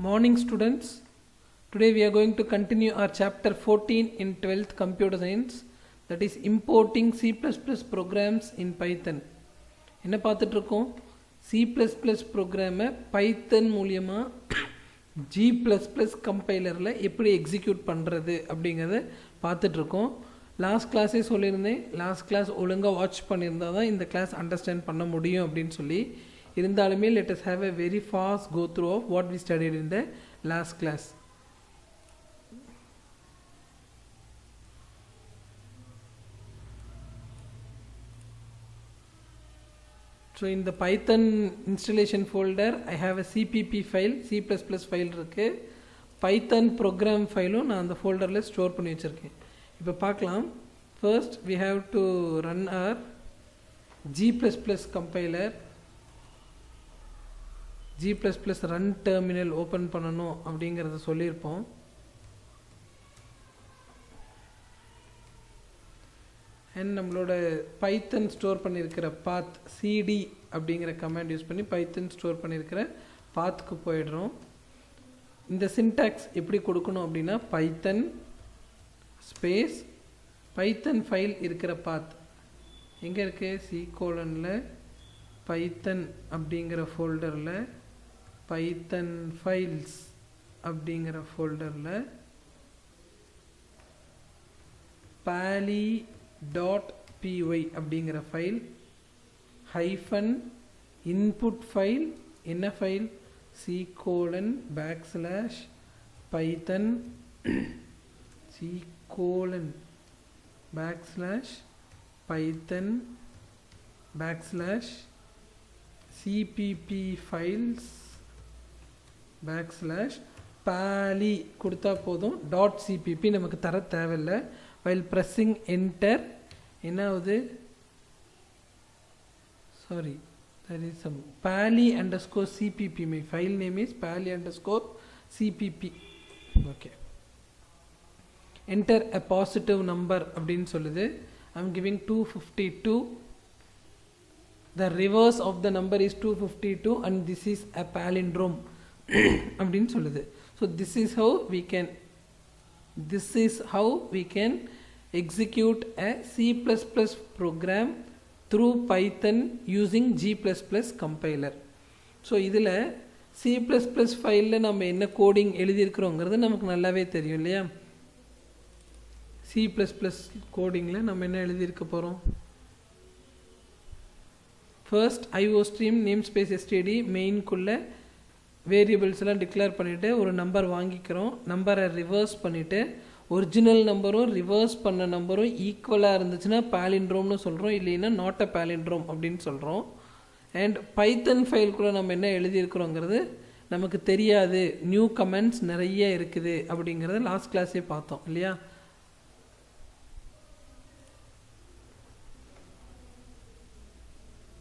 Morning students, today we are going to continue our chapter 14 in 12th computer science, that is importing C++ programs in Python. என்ன பார்த்துட்டு இருக்கோம்? C++ program பைத்தன் மூலமா G++ கம்பைலர்ல எப்படி execute பண்றது அப்படிங்கறத பார்த்துட்டு இருக்கோம். லாஸ்ட் கிளாஸே சொல்லியிருந்தேன், லாஸ்ட் கிளாஸ் ஒழுங்கா வாட்ச் பண்ணியிருந்தா தான் இந்த கிளாஸ் அண்டர்ஸ்டாண்ட் பண்ண முடியும் அப்படின்னு சொல்லி. இருந்தாலுமே let us have a very fast go through of what we studied in the last class. So in the Python installation folder I have a cpp file, C++ file இருக்கு. Python program file நான் அந்த folderல store பண்ணி வச்சிருக்கேன். இப்போ பார்க்கலாம். First we have to run our G++ compiler. G++ run terminal open பண்ணனும் அப்படிங்கறத சொல்லிருப்போம். and நம்மளோட python ஸ்டோர் பண்ணியிருக்கிற path cd அப்படிங்கற கமாண்ட் யூஸ் பண்ணி python ஸ்டோர் பண்ணியிருக்கிற pathக்கு போய்டுறோம். இந்த syntax எப்படி கொடுக்கணும் அப்படினா python space python file இருக்கிற path எங்க இருக்கு c:\ல python அப்படிங்கற ஃபோல்டர்ல python files அப்படிங்கற ஃபோல்டர்ல pali.py அப்படிங்கற ஃபைல் -input file என்ன file c:\python c:\python cpp files /pali கொடுத்தா போதும். .cpp நமக்கு தர தேவையில்லை. while pressing enter என்ன ஆகுது? sorry, there is some pali_cpp. my file name is pali_cpp. okay, enter a positive number அப்படின்னு சொல்லுது. I am giving 252. the reverse of the number is 252 and this is a palindrome அப்படின்னு சொல்லுது. so this is how we can execute a C++ program through Python using G++ compiler. so இதுல C++ ஃபைல்ல நம்ம என்ன coding எழுதி இருக்கோம்ங்கிறது நமக்கு நல்லாவே தெரியும் இல்லையா? C++ கோடிங்ல நம்ம என்ன எழுதி இருக்க போறோம்? first iostream namespace std main குள்ள வேரியபிள்ஸ் எல்லாம் டிக்ளேர் பண்ணிட்டு ஒரு நம்பர் வாங்கிக்கிறோம். நம்பரை ரிவர்ஸ் பண்ணிட்டு ஒரிஜினல் நம்பரும் ரிவர்ஸ் பண்ண நம்பரும் ஈக்குவலா இருந்துச்சுன்னா பாலிண்ட்ரோம்னு சொல்றோம், இல்லைன்னா நாட் அ பாலிண்ட்ரோம் அப்படின்னு சொல்றோம். அண்ட் பைத்தன் ஃபைல்குள்ள நம்ம என்ன எழுதி இருக்கிறோங்கிறது நமக்கு தெரியாது. நியூ கமெண்ட்ஸ் நிறைய இருக்குது அப்படிங்கறத லாஸ்ட் கிளாஸே பார்த்தோம் இல்லையா?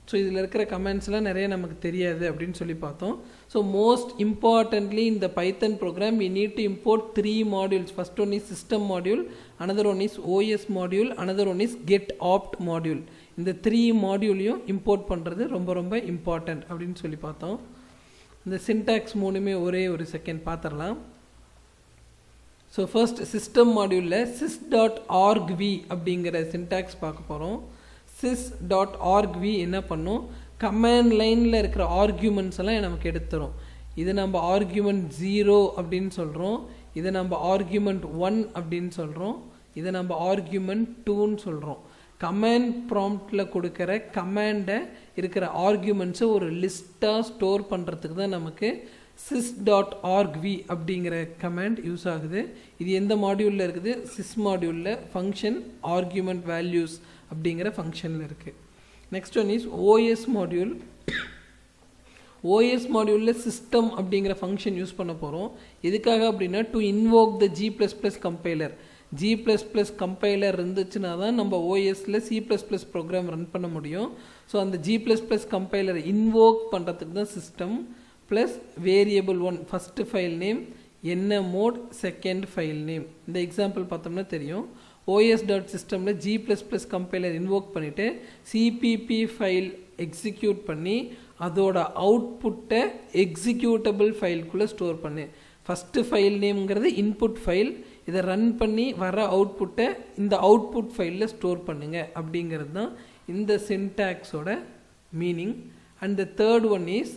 ஸோ இதில் இருக்கிற கமெண்ட்ஸ்லாம் நிறைய நமக்கு தெரியாது அப்படின்னு சொல்லி பார்த்தோம். ஸோ மோஸ்ட் இம்பார்ட்டன்ட்லி இந்த பைத்தன் program we need to import 3 modules. first one is system module, another one is OS module, another one is get opt module. இந்த 3 மாடியூலையும் இம்போர்ட் பண்ணுறது ரொம்ப ரொம்ப இம்பார்ட்டன்ட் அப்படின்னு சொல்லி பார்த்தோம். இந்த சின்டாக்ஸ் மூணுமே ஒரே ஒரு செகண்ட் பார்த்துடலாம். ஸோ ஃபர்ஸ்ட் சிஸ்டம் மாடியூலில் sys.orgv அப்படிங்கிற சின்டாக்ஸ் பார்க்க போகிறோம். sys.orgv என்ன பண்ணும்? கமாண்ட் லைனில் இருக்கிற ஆர்கியூமெண்ட்ஸ் எல்லாம் நமக்கு எடுத்துரும். இது நம்ம ஆர்கியூமெண்ட் 0 அப்படின்னு சொல்கிறோம், இதை நம்ம ஆர்கியூமெண்ட் 1 அப்படின்னு சொல்கிறோம், இதை நம்ம ஆர்கியூமெண்ட் 2ன்னு சொல்கிறோம். கமாண்ட் ப்ராம்ப்டில் கொடுக்குற கமாண்டை இருக்கிற ஆர்கியூமெண்ட்ஸை ஒரு லிஸ்ட்டாக ஸ்டோர் பண்ணுறதுக்கு தான் நமக்கு sys.orgv அப்படிங்கிற கமாண்ட் யூஸ் ஆகுது. இது எந்த மாடியூலில் இருக்குது? sys மாடியூலில் ஃபங்க்ஷன் ஆர்கியூமெண்ட் வேல்யூஸ் அப்படிங்கிற ஃபங்க்ஷனில் இருக்குது. Next one is OS module. OS மாடியூலில் சிஸ்டம் அப்படிங்கிற ஃபங்க்ஷன் யூஸ் பண்ண போகிறோம். எதுக்காக அப்படின்னா to invoke the G++ compiler. G++ compiler இருந்துச்சுன்னா தான் நம்ம OSல C++ ப்ரோக்ராம் ரன் பண்ண முடியும். ஸோ அந்த G++ கம்பைலர் இன்வோக் பண்ணுறதுக்கு தான் system plus variable 1 first file name, என்ன மோட், செகண்ட் ஃபைல் நேம். இந்த எக்ஸாம்பிள் பார்த்தோம்னா தெரியும். os.systemல G++ கம்பைலர் இன்வோக் பண்ணிட்டு cpp ஃபைல் எக்ஸிக்யூட் பண்ணி அதோட அவுட்புட்டை எக்ஸிக்யூட்டபிள் ஃபைல்குள்ளே ஸ்டோர் பண்ணு. ஃபஸ்ட்டு ஃபைல் நேம்ங்கிறது இன்புட் ஃபைல், இதை ரன் பண்ணி வர அவுட்புட்டை இந்த அவுட்புட் ஃபைலில் ஸ்டோர் பண்ணுங்க அப்படிங்கிறது தான் இந்த சின்டாக்ஸோட meaning. And the third one is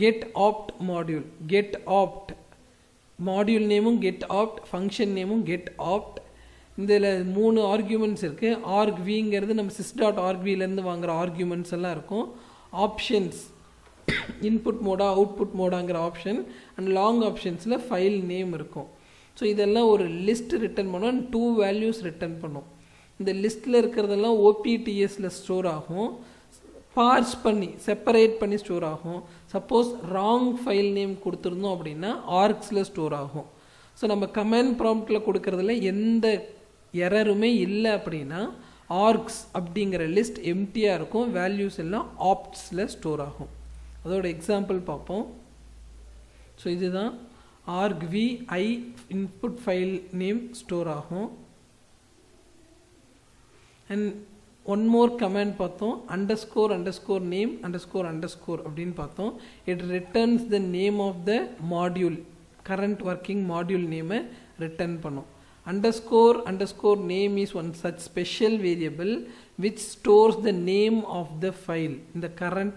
get opt module. Get opt module நேமும் கெட் ஆப்ட், ஃபங்க்ஷன் நேமும் கெட் ஆப்ட். இதில் 3 ஆர்கியூமெண்ட்ஸ் இருக்குது. ஆர்க்விங்கிறது நம்ம sys.argv-லேருந்து வாங்குகிற ஆர்கியூமெண்ட்ஸ் எல்லாம் இருக்கும். ஆப்ஷன்ஸ் இன்புட் மோடா அவுட்புட் மோடாங்கிற ஆப்ஷன் அண்ட் லாங் ஆப்ஷன்ஸில் ஃபைல் நேம் இருக்கும். ஸோ இதெல்லாம் ஒரு லிஸ்ட் ரிட்டர்ன் பண்ணோம் அண்ட் 2 வேல்யூஸ் ரிட்டர்ன் பண்ணோம். இந்த லிஸ்ட்டில் இருக்கிறதெல்லாம் OPTSல ஸ்டோர் ஆகும், பார்ஸ் பண்ணி செப்பரேட் பண்ணி ஸ்டோர் ஆகும். சப்போஸ் ராங் ஃபைல் நேம் கொடுத்துருந்தோம் அப்படின்னா ஆர்க்ஸில் ஸ்டோர் ஆகும். ஸோ நம்ம கமெண்ட் ப்ராம்ப்டில் கொடுக்கறதுல எந்த எரருமே இல்லை அப்படின்னா ஆர்க்ஸ் அப்படிங்கிற லிஸ்ட் எம்டியாக இருக்கும், வேல்யூஸ் எல்லாம் ஆப்ட்ஸில் ஸ்டோர் ஆகும். அதோட எக்ஸாம்பிள் பார்ப்போம். ஸோ இதுதான் argv I input file name store ஆகும். அண்ட் ஒன் மோர் கமெண்ட் பார்த்தோம், underscore underscore name underscore underscore அப்படின்னு பார்த்தோம். It returns the name of the module, current working module நேமை ரிட்டர்ன் பண்ணும். Underscore underscore name is one such special variable which stores the name of the file. இந்த current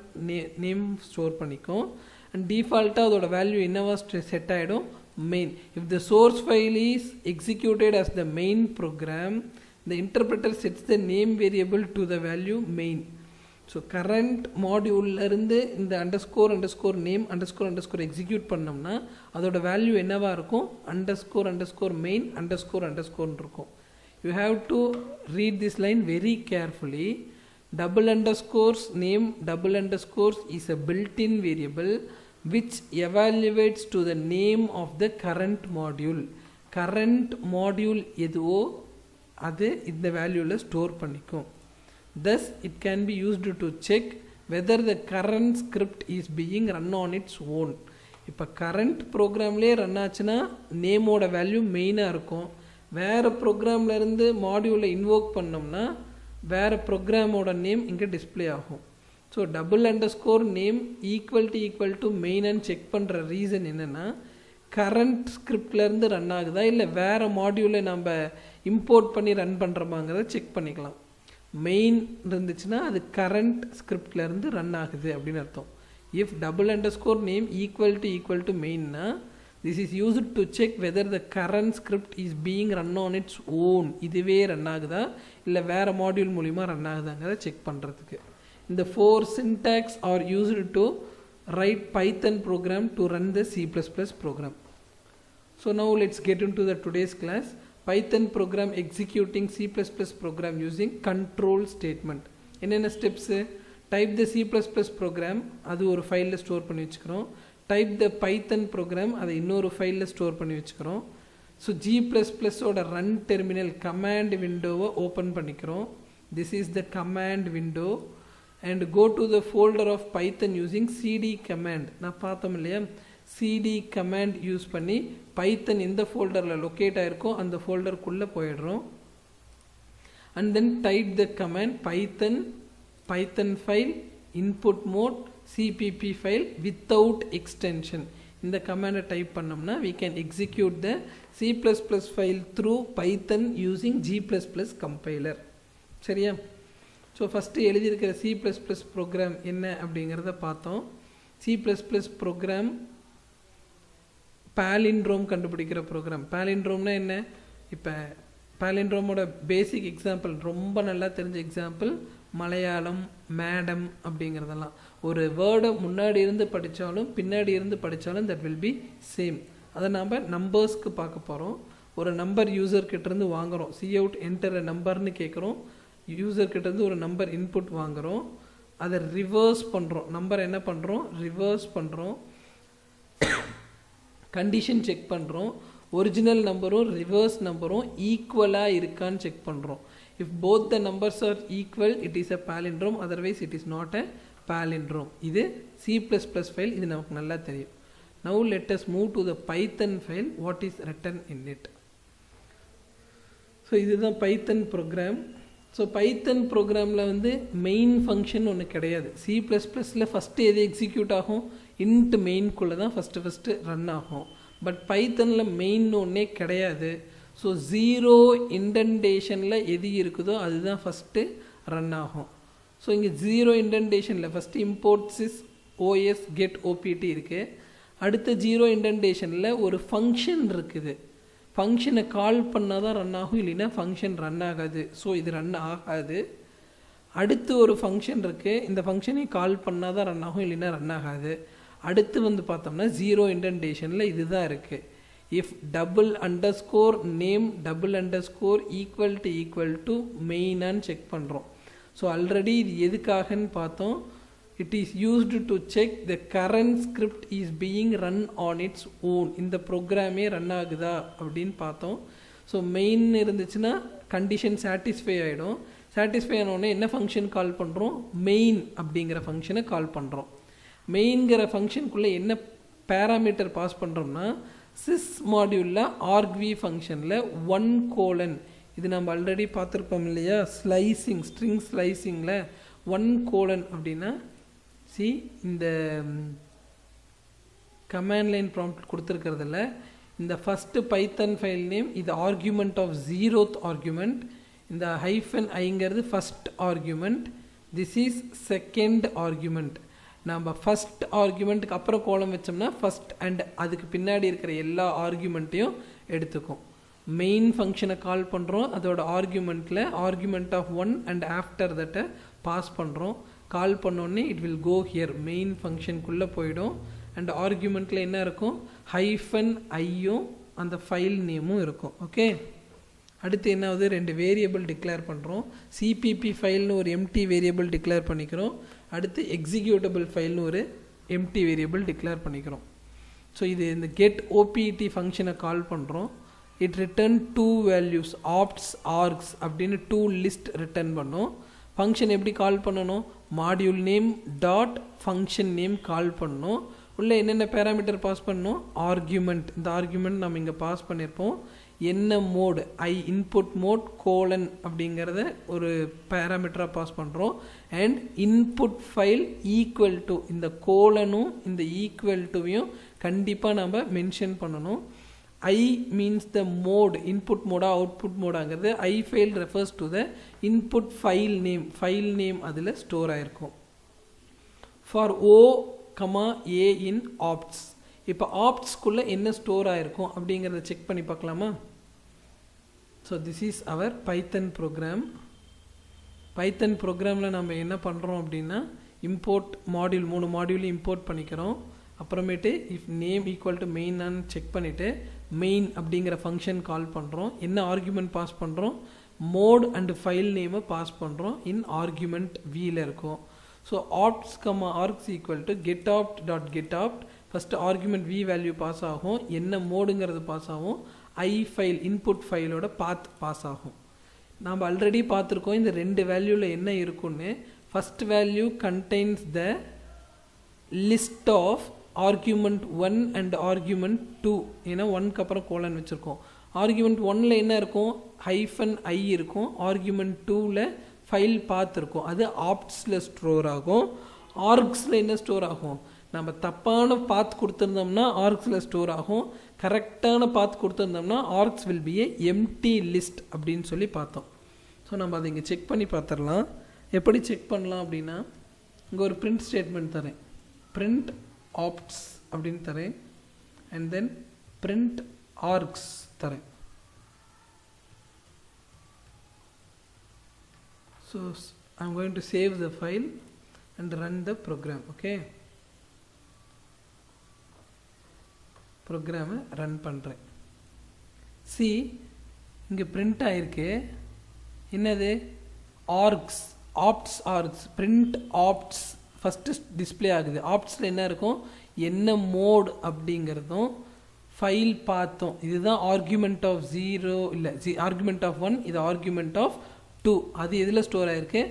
name store பண்ணிக்கும். And default அதோட value என்னவா set ஆயிடும், main. If the source file is executed as the main program, the interpreter sets the name variable to the value main. So current மாடியூல்லேருந்து இந்த underscore underscore name underscore underscore execute பண்ணோம்னா அதோட value என்னவாக இருக்கும், underscore underscore main underscore அண்டர்ஸ்கோர்னு இருக்கும். You have to read this line very carefully. Double underscores name double underscores is a built-in variable which evaluates to the name of the current module. current module எதுவோ அது இந்த வேல்யூவில் store பண்ணிக்கும். Thus, it can be used to check whether the current script is being run on its own. இப்போ current ப்ரோக்ராம்லேயே run ஆச்சுன்னா நேமோட value மெயினாக இருக்கும். வேறு ப்ரோக்ராம்லேருந்து மாடியூலை இன்வோக் பண்ணோம்னா வேறு ப்ரோக்ராமோட நேம் இங்கே டிஸ்பிளே ஆகும். So double underscore name equal to மெயின்னு செக் பண்ணுற ரீசன் என்னென்னா கரண்ட் ஸ்கிரிப்ட்லேருந்து ரன் ஆகுதா இல்லை வேறு மாடியூலை நம்ம இம்போர்ட் பண்ணி ரன் பண்ணுறோமாங்கிறத செக் பண்ணிக்கலாம். மெயின் இருந்துச்சுன்னா அது கரண்ட் ஸ்கிரிப்ட்லேருந்து ரன் ஆகுது அப்படின்னு அர்த்தம். If double underscore name equal to மெயின்னா this is used to check whether the current script is being run on its own, இதுவே ரன் ஆகுதா இல்லை வேறு மாடியூல் மூலிமா ரன் ஆகுதாங்கிறத செக் பண்ணுறதுக்கு. இந்த 4 syntax are used to write Python program to run the C++ program. So now let's get into the today's class. Python program executing C++ program using control statement. என்னென்ன steps, type the C++ program, அது ஒரு ஃபைலில் store பண்ணி வச்சுக்கிறோம். Type த பைத்தன் program, அதை இன்னொரு ஃபைலில் store பண்ணி வச்சுக்கிறோம். ஸோ G++ஓட ரன் டெர்மினல் கமாண்ட் விண்டோவை ஓப்பன் பண்ணிக்கிறோம். This is the command window and go to the folder of Python using cd command. நான் பார்த்தோம் இல்லையா, cd கமாண்ட் யூஸ் பண்ணி பைத்தன் எந்த ஃபோல்டரில் லொக்கேட் ஆகிருக்கோ அந்த ஃபோல்டருக்குள்ளே போயிடுறோம். And then type the command Python file input mode cpp file without extension. இந்த கமாண்டை டைப் பண்ணோம்னா we can execute the C++ file through Python using G++ compiler. சரியா? ஸோ ஃபஸ்ட்டு எழுதியிருக்கிற C++ ப்ரோக்ராம் என்ன அப்படிங்கிறத பார்த்தோம். C++ ப்ரோக்ராம் பாலிண்ட்ரோம் கண்டுபிடிக்கிற ப்ரோக்ராம். பாலிண்ட்ரோம்னா என்ன, இப்போ பாலிண்ட்ரோமோட பேசிக் எக்ஸாம்பிள் ரொம்ப நல்லா தெரிஞ்ச எக்ஸாம்பிள் மலையாளம், மேடம் அப்படிங்கிறதெல்லாம். ஒரு வேர்டை முன்னாடி இருந்து படித்தாலும் பின்னாடி இருந்து படித்தாலும் தட் வில் பி சேம். அதை நாம் நம்பர்ஸ்க்கு பார்க்க போகிறோம். ஒரு நம்பர் யூசர்கிட்டேருந்து வாங்குகிறோம், cout என்டர் நம்பர்னு கேட்குறோம். யூசர்கிட்டேருந்து ஒரு நம்பர் இன்புட் வாங்குகிறோம், அதை ரிவர்ஸ் பண்ணுறோம். நம்பர் என்ன பண்ணுறோம், ரிவர்ஸ் பண்ணுறோம். கண்டிஷன் செக் பண்ணுறோம். ஒரிஜினல் நம்பரும் ரிவர்ஸ் நம்பரும் ஈக்குவலாக இருக்கான்னு செக் பண்ணுறோம். If both the numbers are equal it is a palindrome, otherwise it is not a palindrome. இது C++ ஃபைல், இது நமக்கு நல்லா தெரியும். Now let us move to the Python file, what is written in it. So இதுதான் பைத்தன் program. So பைத்தன் ப்ரோக்ராமில் வந்து main function ஒன்று கிடையாது. C++ல் ஃபஸ்ட்டு எது எக்ஸிக்யூட் ஆகும், இன்ட் மெயின்குள்ளே தான் ஃபஸ்ட்டு ரன் ஆகும். பட் பைத்தனில் மெயின் ஒன்றே கிடையாது. ஸோ 0 இண்டென்டேஷனில் எது இருக்குதோ அதுதான் ஃபஸ்ட்டு ரன் ஆகும். ஸோ இங்கே 0 இண்டென்டேஷனில் first import sys os get opt இருக்குது. அடுத்த 0 இண்டென்டேஷனில் ஒரு ஃபங்க்ஷன் இருக்குது. ஃபங்க்ஷனை கால் பண்ணால் தான் ரன் ஆகும், இல்லைன்னா ஃபங்க்ஷன் ரன் ஆகாது. ஸோ இது ரன் ஆகாது. அடுத்து ஒரு ஃபங்க்ஷன் இருக்குது, இந்த ஃபங்க்ஷனை கால் பண்ணால் தான் ரன் ஆகும், இல்லைன்னா ரன் ஆகாது. அடுத்து வந்து பார்த்தோம்னா 0 இண்டென்டேஷனில் இதுதான் இருக்குது. இஃப் _name == மெயினான்னு செக் பண்ணுறோம். ஸோ ஆல்ரெடி இது எதுக்காகன்னு பார்த்தோம். It is used to check the current script is being run on its own. இந்த ப்ரோக்ராமே ரன் ஆகுதா அப்படின்னு பார்த்தோம். ஸோ மெயின் இருந்துச்சுன்னா கண்டிஷன் சாட்டிஸ்ஃபை ஆகிடும். சாட்டிஸ்ஃபை ஆனோடனே என்ன ஃபங்க்ஷன் கால் பண்ணுறோம், மெயின் அப்படிங்கிற ஃபங்க்ஷனை கால் பண்ணுறோம். மெயின்கிற ஃபங்க்ஷனுக்குள்ளே என்ன பேராமீட்டர் பாஸ் பண்ணுறோம்னா, sys மாடியூலில் argv ஃபங்க்ஷனில் 1:, இது நம்ம ஆல்ரெடி பார்த்துருப்போம் இல்லையா, ஸ்லைசிங் ஸ்ட்ரிங் ஸ்லைசிங்கில் 1:, அப்படின்னா இந்த கமாண்ட் லைன் ப்ராம்ப்ட் கொடுத்துருக்கிறதுல இந்த ஃபஸ்ட்டு பைத்தன் ஃபைல் நேம், இது ஆர்குமெண்ட் ஆஃப் 0th ஆர்குமெண்ட். இந்த -i first argument, this is second argument. நம்ம ஃபஸ்ட் ஆர்குமெண்ட்டுக்கு அப்புறம் கோலம் வச்சோம்னா ஃபஸ்ட் அண்ட் அதுக்கு பின்னாடி இருக்கிற எல்லா ஆர்குமெண்ட்டையும் எடுத்துக்கும். மெயின் ஃபங்க்ஷனை கால் பண்ணுறோம், அதோட ஆர்குமெண்ட்டில் ஆர்குமெண்ட் ஆஃப் 1 அண்ட் ஆஃப்டர் தட்டை பாஸ் பண்ணுறோம். கால் பண்ணோடனே it will go here, main ஃபங்க்ஷனுக்குள்ளே போயிடும். அண்ட் ஆர்குமெண்ட்டில் என்ன இருக்கும், -i அந்த ஃபைல் நேமும் இருக்கும். ஓகே, அடுத்து என்னாவது 2 வேரியபிள் டிக்ளேர் பண்ணுறோம். சிபிபி ஃபைல்னு ஒரு எம்டி வேரியபிள் டிக்ளேர் பண்ணிக்கிறோம். அடுத்து எக்ஸிக்யூட்டபிள் ஃபைல்னு ஒரு எம்டி வேரியபிள் டிக்ளேர் பண்ணிக்கிறோம். ஸோ இது இந்த கெட் ஓபிடி ஃபங்க்ஷனை கால் பண்ணுறோம். It return 2 values, opts args அப்படின்னு 2 லிஸ்ட் ரிட்டர்ன் பண்ணோம். ஃபங்க்ஷன் எப்படி கால் பண்ணணும், module name dot function name call பண்ணணும். உள்ளே என்னென்ன பேராமீட்டர் பாஸ் பண்ணணும், ஆர்குமெண்ட். இந்த ஆர்குமெண்ட் நம்ம இங்கே பாஸ் பண்ணியிருப்போம். என்ன மோடு, இன்புட் மோட் : அப்படிங்கிறத ஒரு பேராமீட்டராக பாஸ் பண்ணுறோம். And input file equal to, இந்த கோலனும் இந்த ஈக்குவல் டுவையும் கண்டிப்பாக நம்ம மென்ஷன் பண்ணணும். I means the mode, input mode output mode ஆங்கிறது. I file refers to the input file name அதில் ஸ்டோர் ஆயிருக்கும். For O, A in opts. இப்போ optsக்குள்ளே என்ன ஸ்டோர் ஆயிருக்கும் அப்படிங்கிறத செக் பண்ணி பார்க்கலாமா. So this is our Python program. Python ப்ரோக்ராமில் நம்ம என்ன பண்ணுறோம் அப்படின்னா, இம்போர்ட் மாடியூல் 3 மாடியூலையும் இம்போர்ட் பண்ணிக்கிறோம். அப்புறமேட்டு இஃப் நேம் = மெயினான்னு செக் பண்ணிவிட்டு மெயின் அப்படிங்கிற ஃபங்க்ஷன் கால் பண்ணுறோம். என்ன ஆர்குமெண்ட் பாஸ் பண்ணுறோம், மோட் அண்ட் ஃபைல் நேமை பாஸ் பண்ணுறோம். இன் ஆர்குமெண்ட் வியில் இருக்கும். So opts, args = getopt.getopt. First argument V value pass ஆகும், என்ன மோடுங்கிறது பாஸ் ஆகும், ஃபைல் இன்புட் ஃபைலோட பாத் பாஸ் ஆகும். நாம் ஆல்ரெடி பார்த்துருக்கோம் இந்த 2 வேல்யூவில் என்ன இருக்குன்னு. First value contains the list of argument 1 and argument 2. ஏன்னா 1க்கு அப்புறம் கோலன் வச்சுருக்கோம். ஆர்குமெண்ட் 1ல் என்ன இருக்கும், -i இருக்கும். ஆர்குமெண்ட் 2ல் ஃபைல் பாத் இருக்கும், அது ஆப்ட்ஸில் ஸ்டோர் ஆகும். ஆர்க்ஸில் என்ன ஸ்டோர் ஆகும், நம்ம தப்பான பாத் கொடுத்துருந்தோம்னா ஆர்க்ஸில் ஸ்டோர் ஆகும். கரெக்டான பாத் கொடுத்துருந்தோம்னா args will be a empty list அப்படின்னு சொல்லி பார்த்தோம். ஸோ நம்ம அதை இங்கே செக் பண்ணி பார்த்துடலாம். எப்படி செக் பண்ணலாம் அப்படின்னா, இங்கே ஒரு பிரிண்ட் ஸ்டேட்மெண்ட் தரேன், print opts அப்படின்னு தரேன். அண்ட் தென் print args தரேன். So I am going to save the file and run the program. Okay, ப்ரோக்ராமை ரன் பண்ணுறேன். சி இங்கே பிரிண்ட் ஆகிருக்கு, என்னது, args, opts args. Print opts first display ஆகுது. ஆப்ட்ஸில் என்ன இருக்கும், என்ன மோட் அப்படிங்கிறதும் ஃபைல் பார்த்தோம். இதுதான் ஆர்குமெண்ட் ஆஃப் 0 இல்லை, ஆர்குமெண்ட் ஆஃப் 1, இது ஆர்குமெண்ட் ஆஃப் 2. அது எதில் ஸ்டோர் ஆகிருக்கு,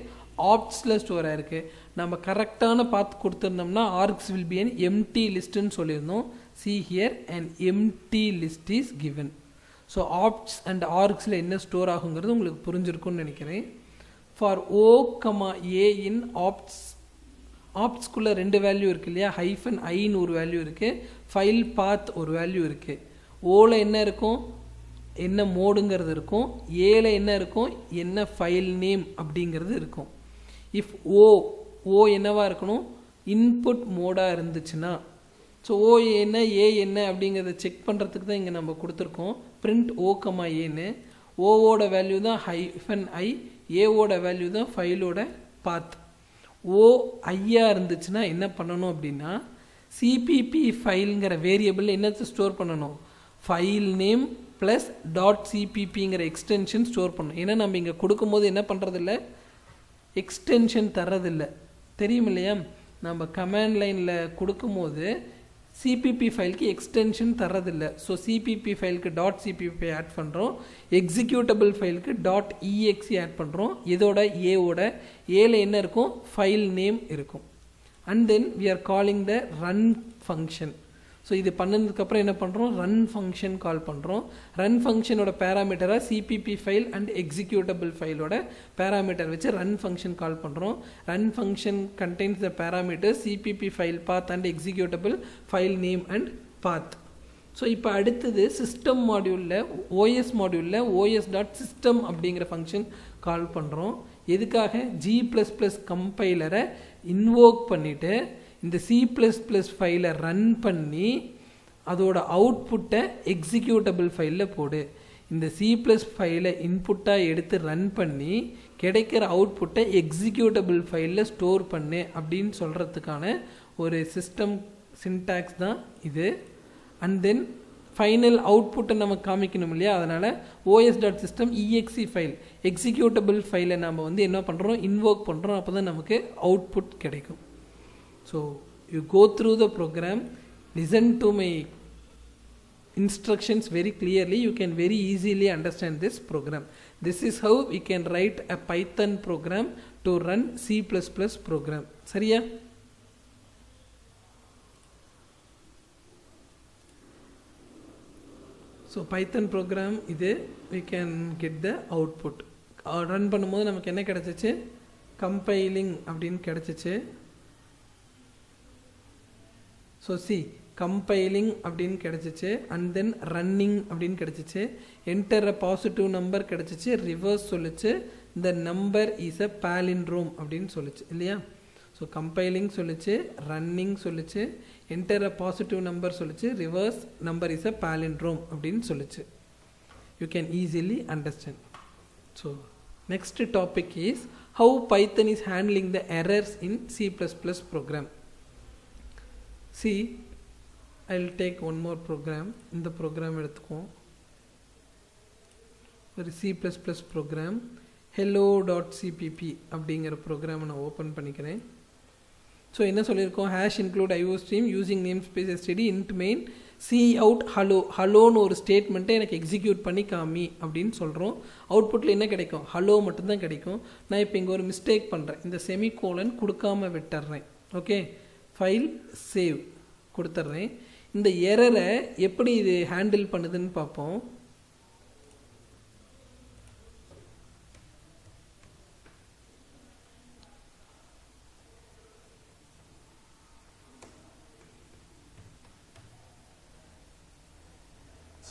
ஆப்ட்ஸில் ஸ்டோர் ஆகிருக்கு. நம்ம கரெக்டான பாத் கொடுத்துருந்தோம்னா args will be an empty லிஸ்ட்டுன்னு சொல்லியிருந்தோம். see here an empty list is given. So opts and ஆர்க்ஸில் என்ன ஸ்டோர் ஆகுங்கிறது உங்களுக்கு புரிஞ்சிருக்கும்னு நினைக்கிறேன். For o comma a in ஆப்ட்ஸ்குள்ளே 2 வேல்யூ இருக்குது இல்லையா, ஹைஃபன் ஐன்னு ஒரு வேல்யூ இருக்குது, ஃபைல் பாத் ஒரு வேல்யூ இருக்குது. ஓவில் என்ன இருக்கும், என்ன மோடுங்கிறது இருக்கும், ஏல என்ன இருக்கும், என்ன ஃபைல் நேம் அப்படிங்கிறது இருக்கும். இஃப் ஓ என்னவா இருக்கணும், இன்புட் மோடாக இருந்துச்சுன்னா, ஸோ ஓ என்ன ஏ என்ன அப்படிங்கிறத செக் பண்ணுறதுக்கு தான் இங்கே நம்ம கொடுத்துருக்கோம் பிரிண்ட் ஓ கமா ஏன்னு. ஓவோட வேல்யூ தான் ஹைஃபன் ஐ, ஏவோட வேல்யூ தான் ஃபைலோட பாத். ஓ ஐயா இருந்துச்சுன்னா என்ன பண்ணணும் அப்படின்னா, சிபிபி ஃபைலுங்கிற வேரியபிள் என்னத்தை ஸ்டோர் பண்ணணும், ஃபைல் நேம் ப்ளஸ் டாட் சிபிபிங்கிற எக்ஸ்டென்ஷன் ஸ்டோர் பண்ணணும். ஏன்னா நம்ம இங்கே கொடுக்கும்போது என்ன பண்ணுறதில்ல, எக்ஸ்டென்ஷன் தர்றதில்லை, தெரியும் இல்லையா. நம்ம கமாண்ட் லைனில் கொடுக்கும்போது சிபிபி ஃபைலுக்கு எக்ஸ்டென்ஷன் தர்றதில்லை. ஸோ சிபிபி ஃபைலுக்கு டாட் சிபிபி ஆட் பண்ணுறோம், எக்ஸிக்யூட்டபிள் ஃபைலுக்கு டாட் இஎக்ஸி ஆட் பண்ணுறோம். இதோட ஏல என்ன இருக்கும், ஃபைல் நேம் இருக்கும். And then we are calling the run function. So இது பண்ணதுக்கப்புறம் என்ன பண்ணுறோம், ரன் ஃபங்க்ஷன் கால் பண்ணுறோம். ரன் ஃபங்க்ஷனோட பேராமீட்டராக சிபிபி ஃபைல் அண்ட் எக்ஸிக்யூட்டபிள் ஃபைலோட பேராமீட்டர் வச்சு ரன் ஃபங்க்ஷன் கால் பண்ணுறோம். Run function contains the parameter CPP file path and executable file name and path. So இப்போ அடுத்தது சிஸ்டம் மாடியூலில் ஓஎஸ் மாடியூலில் ஓஎஸ் டாட் சிஸ்டம் அப்படிங்கிற ஃபங்க்ஷன் கால் பண்ணுறோம். எதுக்காக, G++ கம்பைலரை இன்வோக் பண்ணிவிட்டு இந்த C++ ஃபைலை ரன் பண்ணி அதோட அவுட்புட்டை எக்ஸிக்யூட்டபிள் ஃபைலில் போடு. இந்த C++ ஃபைலை இன்புட்டாக எடுத்து ரன் பண்ணி கிடைக்கிற அவுட்புட்டை எக்ஸிக்யூட்டபிள் ஃபைலில் ஸ்டோர் பண்ணு அப்படின்னு சொல்கிறதுக்கான ஒரு சிஸ்டம் சின்டாக்ஸ் தான் இது. அண்ட் தென் ஃபைனல் அவுட்புட்டை நம்ம காமிக்கணும் இல்லையா, அதனால் os.system exe ஃபைல் எக்ஸிக்யூட்டபிள் ஃபைலை நம்ம வந்து என்ன பண்ணுறோம், இன்வோக் பண்ணுறோம். அப்போ தான் நமக்கு அவுட்புட் கிடைக்கும். So you go through the program, listen to my instructions very clearly, you can very easily understand this program. This is how we can write a Python program to run C++ program. சரியா? So Python program இது we can get the output. Run பண்ணும்போது நமக்கு என்ன கிடைச்சிச்சு, compiling அப்படின்னு கிடைச்சிச்சு. So compiling அப்படின்னு கிடச்சிச்சு. அண்ட் தென் ரன்னிங் அப்படின்னு கிடச்சிச்சு. என்டர் அ பாசிட்டிவ் நம்பர் கிடச்சிச்சு. ரிவர்ஸ் சொல்லிச்சு, இந்த நம்பர் இஸ் அ பாலிண்ட்ரோம் அப்படின்னு சொல்லிச்சு இல்லையா. ஸோ கம்பைலிங் சொல்லிச்சு, ரன்னிங் சொல்லிச்சு, என்டர் அ பாசிட்டிவ் நம்பர் சொல்லிச்சு, reverse number is a palindrome அப்படின்னு சொல்லிச்சு. You can easily understand. So next topic is how Python is handling the errors in C++ program. See, I'll take one more program. இந்த program எடுத்துக்கோம். ஒரு C++ program hello.cpp அப்படிங்கிற ப்ரோக்ராமை நான் open பண்ணிக்கிறேன். So என்ன சொல்லியிருக்கோம், hash include IOStream using name space std int main see out hello. ஹலோன்னு ஒரு ஸ்டேட்மெண்ட்டை எனக்கு எக்ஸிக்யூட் பண்ணி காமி அப்படின்னு சொல்கிறோம். அவுட்புட்டில் என்ன கிடைக்கும், ஹலோ மட்டும்தான் கிடைக்கும். நான் இப்போ இங்கே ஒரு மிஸ்டேக் பண்ணுறேன், இந்த செமிகோலன் கொடுக்காம விட்டுறேன். ஓகே, ஃபைல் சேவ் கொடுத்துட்றேன். இந்த எரரை எப்படி இது ஹேண்டில் பண்ணுதுன்னு பார்ப்போம்.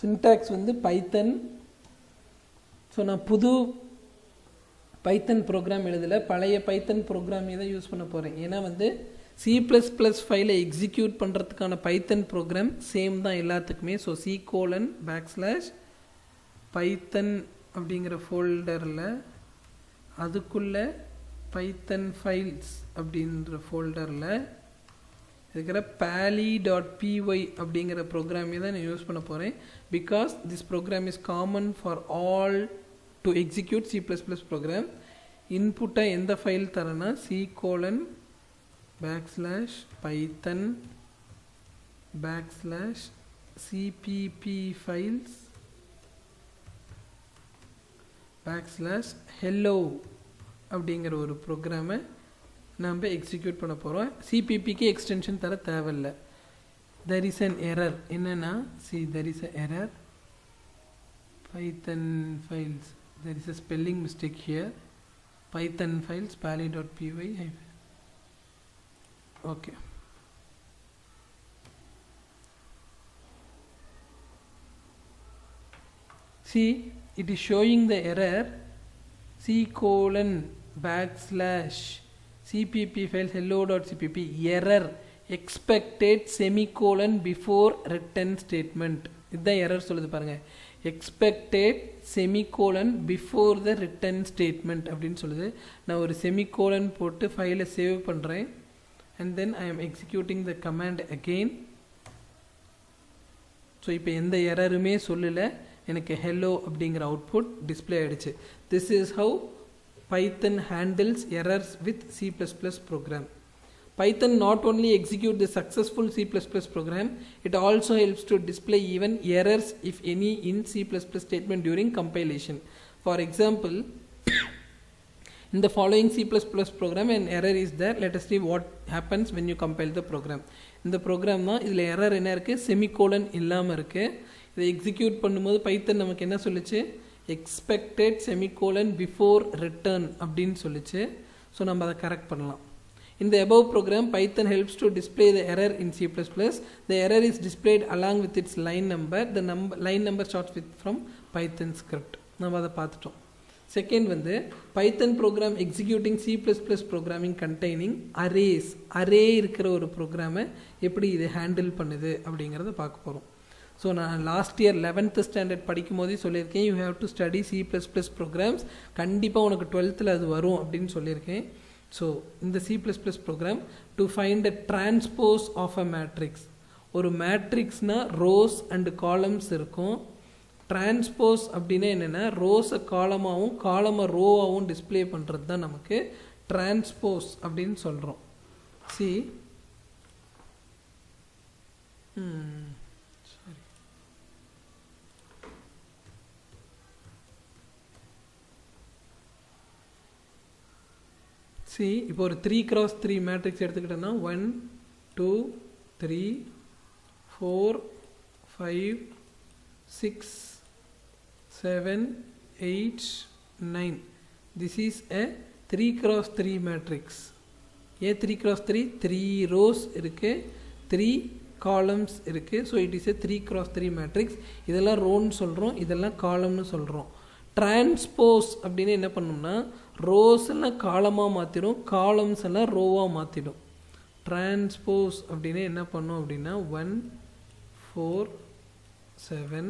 சின்டாக்ஸ் வந்து பைத்தன். ஸோ நான் புது பைத்தன் ப்ரோக்ராம் எழுதலை, பழைய பைத்தன் ப்ரோக்ராமே தான் யூஸ் பண்ண போகிறேன். ஏன்னா வந்து C++ ஃபைலை எக்ஸிக்யூட் பண்ணுறதுக்கான பைத்தன் ப்ரோக்ராம் சேம் தான் எல்லாத்துக்குமே. ஸோ C:\python அப்படிங்கிற ஃபோல்டரில் அதுக்குள்ளே பைத்தன் ஃபைல்ஸ் அப்படின்ற ஃபோல்டரில் இருக்கிற pali.py அப்படிங்கிற ப்ரோக்ராமே தான் நான் யூஸ் பண்ண போகிறேன். Because this program is common for all to execute C++ program. இன்புட்டை எந்த ஃபைல் தரேன்னா C:\cpp files /hello அப்படிங்கிற ஒரு ப்ரோக்ராமை நம்ம எக்ஸிக்யூட் பண்ண போகிறோம். சிபிபிக்கு எக்ஸ்டென்ஷன் தர தேவையில்லை. there is an error. என்னன்னா there is an error, Python files, there is a spelling mistake here. python files pali.py. Okay, see, it is showing the error c:\cpp files hello.cpp error expected semicolon before return statement. இதுதான் error சொல்லுது பாருங்க, expected semicolon before the return statement அப்படின்னு சொல்லுது. நான் ஒரு semicolon போட்டு ஃபைலை save பண்ணுறேன் and then I am executing the command again. So இப்போ எந்த எரருமே சொல்லலை, எனக்கு hello அப்படிங்கிற அவுட்புட் டிஸ்பிளே ஆகிடுச்சு. This is how Python handles errors with C++ program. Python not only execute the successful C++ program, it also helps to display even errors if any in C++ statement during compilation. For example, in the following C++ program an error is there. Let us see what happens when you compile the program. In the program தான் இதில் error என்ன இருக்குது, semicolon இல்லாமல் இருக்குது. இதை execute பண்ணும்போது பைத்தன் நமக்கு என்ன சொல்லிச்சு, எக்ஸ்பெக்டட் செமிகோலன் பிஃபோர் ரிட்டர்ன் அப்படின்னு சொல்லிச்சு. ஸோ நம்ம அதை கரெக்ட் பண்ணலாம். In the above program, Python helps to display the error in C++. The error is displayed along with its line number. The line number starts with from Python script. நம்ம அதை பார்த்துட்டோம். Second வந்து Python program executing C++ programming containing arrays. Array இருக்கிற ஒரு ப்ரோக்ராமை எப்படி இது handle பண்ணுது அப்படிங்கிறத பார்க்க போகிறோம். ஸோ நான் லாஸ்ட் இயர் 11th ஸ்டாண்டர்ட் படிக்கும் போதே சொல்லியிருக்கேன், you have to study C++ programs, கண்டிப்பாக உனக்கு 12th அது வரும் அப்படின்னு சொல்லியிருக்கேன். ஸோ இந்த C++ program to find a transpose of a matrix. ஒரு மேட்ரிக்ஸ்னால் ரோஸ் அண்டு காலம்ஸ் இருக்கும். டிரான்ஸ்போஸ் அப்படின்னா என்னென்னா ரோஸை காலமாகவும் காலமை ரோவாகவும் டிஸ்பிளே பண்ணுறது தான் நமக்கு டிரான்ஸ்போஸ் அப்படின்னு சொல்கிறோம். சி சி இப்போ ஒரு 3x3 மேட்ரிக்ஸ் எடுத்துக்கிட்டோன்னா 1 2 3 4 5 6 7 8 9. This is a 3x3 matrix. ஏன் 3x3? 3 rows இருக்கு, 3 columns இருக்கு. So it is a 3x3 matrix. இதெல்லாம் ரோன்னு சொல்கிறோம், இதெல்லாம் காலம்னு சொல்கிறோம். டிரான்ஸ்போஸ் அப்படின்னு என்ன பண்ணோம்னா ரோஸ் எல்லாம் காலமாக மாற்றிடும், காலம்ஸ் எல்லாம் ரோவாக மாற்றிடும். டிரான்ஸ்போஸ் அப்படின்னு என்ன பண்ணோம் அப்படின்னா 1 4 7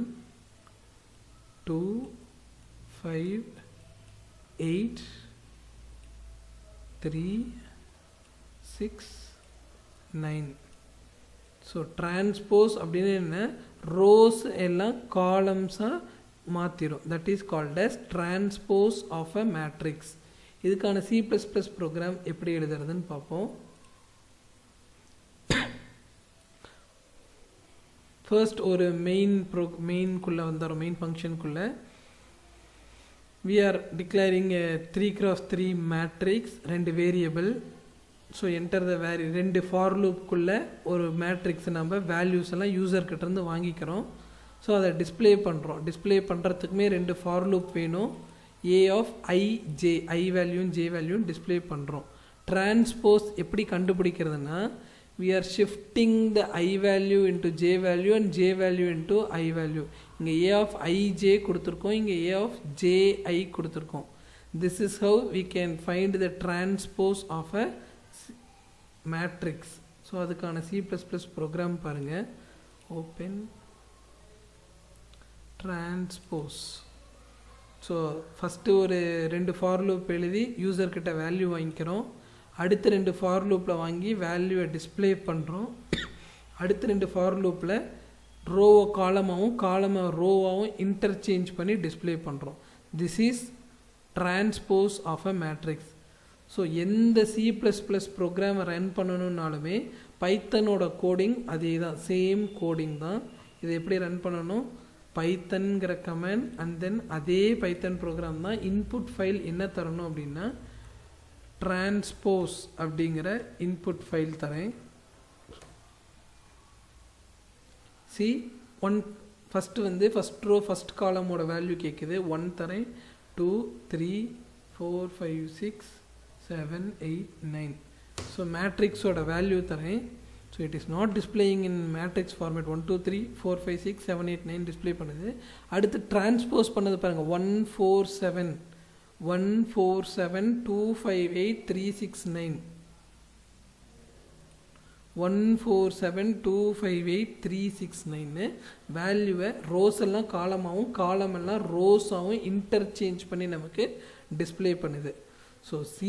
2 5 8 3 6 9. ஸோ டிரான்ஸ்போஸ் அப்படின்னு என்ன, ரோஸ் எல்லாம் காலம்ஸாக மாற்றிடும். That is called as transpose of a matrix. இதுக்கான C++ ப்ரோக்ராம் எப்படி எழுதுறதுன்னு பார்ப்போம். ஃபர்ஸ்ட் ஒரு மெயின்குள்ளே வந்துடும், மெயின் ஃபங்க்ஷனுக்குள்ளே we are declaring a 3x3 matrix, 2 variable. So enter the very 2 for லூப்புக்குள்ளே ஒரு மேட்ரிக்ஸ் நம்ம வேல்யூஸ் எல்லாம் யூசர்கிட்டேருந்து வாங்கிக்கிறோம். ஸோ அதை டிஸ்பிளே பண்ணுறோம். டிஸ்பிளே பண்ணுறதுக்குமே 2 ஃபார் லூப் வேணும். A of I J, I வேல்யூன்னு J வேல்யூன்னு டிஸ்பிளே பண்ணுறோம். டிரான்ஸ்போஸ் எப்படி கண்டுபிடிக்கிறதுனா we are shifting the I value into J value and J value into I value. இங்கே A of I J கொடுத்துருக்கோம், இங்கே A of J I கொடுத்துருக்கோம். This is how we can find the transpose of a matrix. So அதுக்கான C++ program பாருங்கள். Open transpose. So first ஒரு 2 for loop எழுதி யூசர்கிட்ட value வாங்கிக்கிறோம். அடுத்த 2 ஃபார் லூப்பில் வாங்கி வேல்யூவை டிஸ்பிளே பண்ணுறோம். அடுத்த 2 ஃபார் லூப்பில் ரோவை காலமாகவும் காலமை ரோவாகவும் இன்டர்சேஞ்ச் பண்ணி டிஸ்பிளே பண்ணுறோம். This is transpose of a matrix. So எந்த C++ ப்ரோக்ராமை ரன் பண்ணணுன்னாலுமே பைத்தனோட கோடிங் அதே தான், சேம் கோடிங் தான். இதை எப்படி ரன் பண்ணணும், பைத்தன்கிற கமெண்ட் அண்ட் தென் அதே பைத்தன் ப்ரோக்ராம் தான். இன்புட் ஃபைல் என்ன தரணும் அப்படின்னா டிரான்ஸ்போஸ் அப்படிங்கிற இன்புட் ஃபைல் தரேன். சி 1 ஃபஸ்ட்டு வந்து ஃபஸ்ட் ரோ ஃபஸ்ட் காலமோட வேல்யூ கேட்குது, 1 தரேன், 2 3 4 5 6 7 8 9. So matrix oda value தரேன். So it is not displaying in matrix format. 1 2 3 4 5 6 7 8 9 display பண்ணுது. அடுத்து transpose பண்ணது பாருங்க 1 4 7 1 4 7 2 5 8 3 6 9 1 4 7 2 5 8 3 6 9 வேல்யூவை ரோஸ் எல்லாம் காலமாகவும் காலம் எல்லாம் ரோஸாகவும் இன்டர்சேஞ்ச் பண்ணி நமக்கு டிஸ்பிளே பண்ணுது. ஸோ C++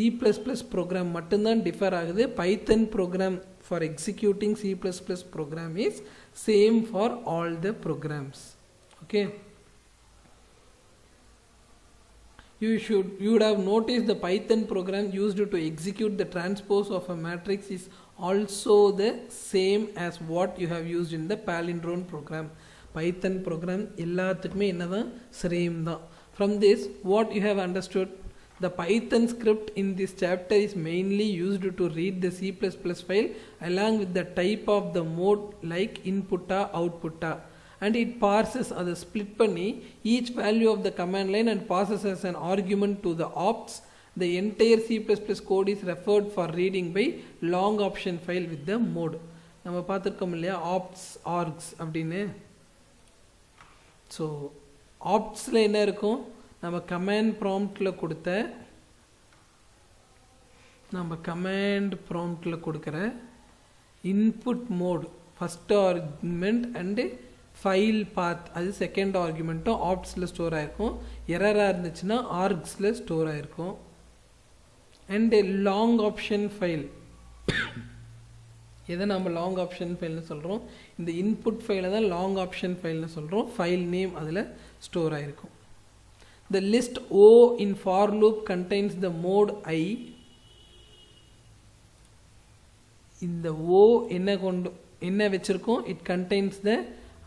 ப்ரோக்ராம் மட்டும்தான் டிஃபர் ஆகுது. Python program for executing C++ program is same for all the programs. Okay, you would have noticed the Python program used to execute the transpose of a matrix is also the same as what you have used in the palindrome program. Python program எல்லாத்துக்குமே என்னதான் same தான். From this what you have understood, the Python script in this chapter is mainly used to read the C++ file along with the type of the mode like input output, and it parses அதை split பண்ணி each value of the command line and passes as an argument to the opts. The entire C++ code is referred for reading by long option file with the mode. நம்ம பார்த்துருக்கோம் இல்லையா opts args அப்படின்னு. So ஆப்ட்ஸில் என்ன இருக்கும், நம்ம command ப்ராம்ப்டில் கொடுக்குற input mode first argument and file path அது செகண்ட் ஆர்குமெண்ட்டும் ஆப்ட்ஸில் ஸ்டோர் ஆகிருக்கும். எரராக இருந்துச்சுன்னா ஆர்க்ஸில் ஸ்டோர் ஆகிருக்கும். அண்டு லாங் ஆப்ஷன் ஃபைல், எதை நம்ம லாங் ஆப்ஷன் ஃபைல்னு சொல்கிறோம், இந்த இன்புட் ஃபைலை தான் லாங் ஆப்ஷன் ஃபைல்னு சொல்கிறோம். ஃபைல் நேம் அதில் ஸ்டோர் ஆகிருக்கும். The list O in for loop contains the mode I. இந்த O என்ன வச்சிருக்கோம், it contains the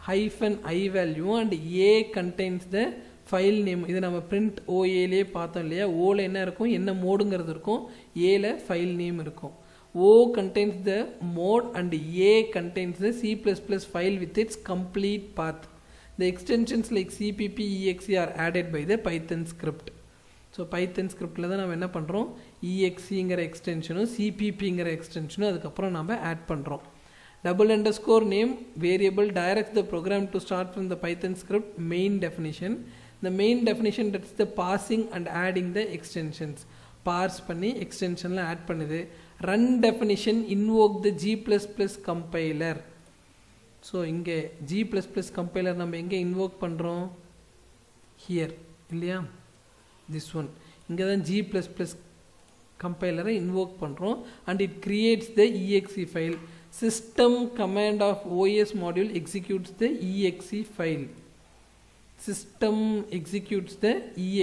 -i value and A contains the file name. இது நம்ம print OA பார்த்தோம் இல்லையா, ஓல என்ன இருக்கும், என்ன மோடுங்கிறது இருக்கும், ஏல ஃபைல் நேம் இருக்கும். O contains the mode and A contains the C++ file with its complete path. The extensions like cpp, exe are added by the Python script. ஸோ பைத்தன் ஸ்கிரிப்டில் தான் நம்ம என்ன பண்ணுறோம், EXEங்கிற எக்ஸ்டென்ஷனும் CPPங்கிற எக்ஸ்டென்ஷனும் அதுக்கப்புறம் நம்ம ஆட் பண்ணுறோம். __ name variable directs the program to start from the Python script main definition. The main definition, that's the parsing and adding the extensions. Parse பண்ணி எக்ஸ்டென்ஷனில் ஆட் பண்ணுது. Run definition invoke the G++ compiler. So இங்கே G++ compiler நம்ம எங்கே invoke பண்ணுறோம், here இல்லையா, this one. இங்கே தான் G++ கம்பைலரை இன்வோக் பண்ணுறோம். And it creates the exe file. System command of OS module executes the exe file. System executes the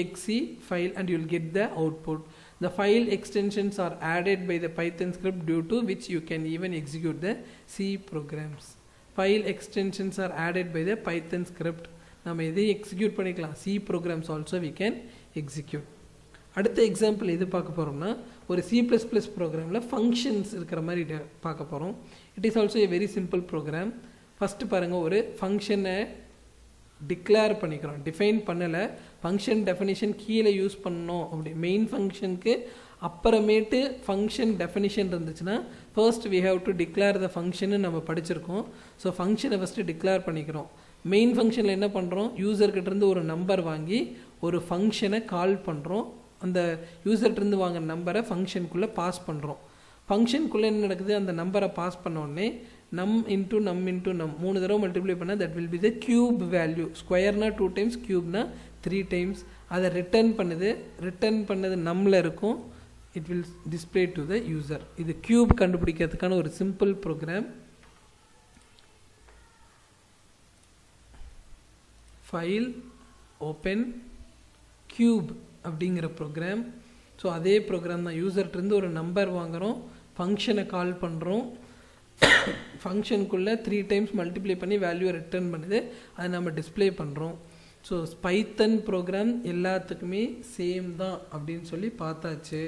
exe file and you will get the output. The file extensions are added by the Python script due to which you can even execute the C programs. File extensions are added by the Python script. நம்ம இதை execute பண்ணிக்கலாம். C programs also we can execute. அடுத்த example எது பார்க்க போகிறோம்னா, ஒரு C++ ப்ரோக்ராமில் functions இருக்கிற மாதிரி பார்க்க போகிறோம். It is also a very simple program. First பாருங்கள், ஒரு ஃபங்க்ஷனை டிக்ளேர் பண்ணிக்கிறோம், டிஃபைன் பண்ணலை. ஃபங்க்ஷன் டெஃபினிஷன் கீழே யூஸ் பண்ணணும் அப்படி மெயின் ஃபங்க்ஷனுக்கு அப்புறமேட்டு ஃபங்க்ஷன் டெஃபினிஷன் இருந்துச்சுன்னா first we have to declare the function நம்ம படிச்சிருக்கோம். ஸோ ஃபங்க்ஷனை ஃபஸ்ட்டு டிக்ளேர் பண்ணிக்கிறோம். மெயின் ஃபங்க்ஷனில் என்ன பண்ணுறோம், யூசர்கிட்டேருந்து ஒரு நம்பர் வாங்கி ஒரு ஃபங்க்ஷனை கால் பண்ணுறோம். அந்த யூசர்கிட்டேருந்து வாங்கின நம்பரை ஃபங்க்ஷனுக்குள்ளே பாஸ் பண்ணுறோம். ஃபங்க்ஷனுக்குள்ளே என்ன நடக்குது, அந்த நம்பரை பாஸ் பண்ண உடனே num into num 3 தடவை மல்டிப்ளை பண்ணால் that will be the cube value. ஸ்கொயர்னா 2 times, க்யூப்னா 3 times. அதை ரிட்டர்ன் பண்ணது நம்மள இருக்கும். it will display to the user. இது cube கண்டுபிடிக்கிறதுக்கான ஒரு simple program. File open cube அப்படிங்கிற ப்ரோக்ராம். ஸோ அதே ப்ரோக்ராம் தான். யூசர்கிட்டருந்து ஒரு நம்பர் வாங்குகிறோம், ஃபங்க்ஷனை கால் பண்ணுறோம், ஃபங்க்ஷனுக்குள்ளே 3 times மல்டிப்ளை பண்ணி வேல்யூவை ரிட்டர்ன் பண்ணுது, அதை நம்ம டிஸ்பிளே பண்ணுறோம். ஸோ பைத்தன் ப்ரோக்ராம் எல்லாத்துக்குமே சேம் தான் அப்படின்னு சொல்லி பார்த்தாச்சு.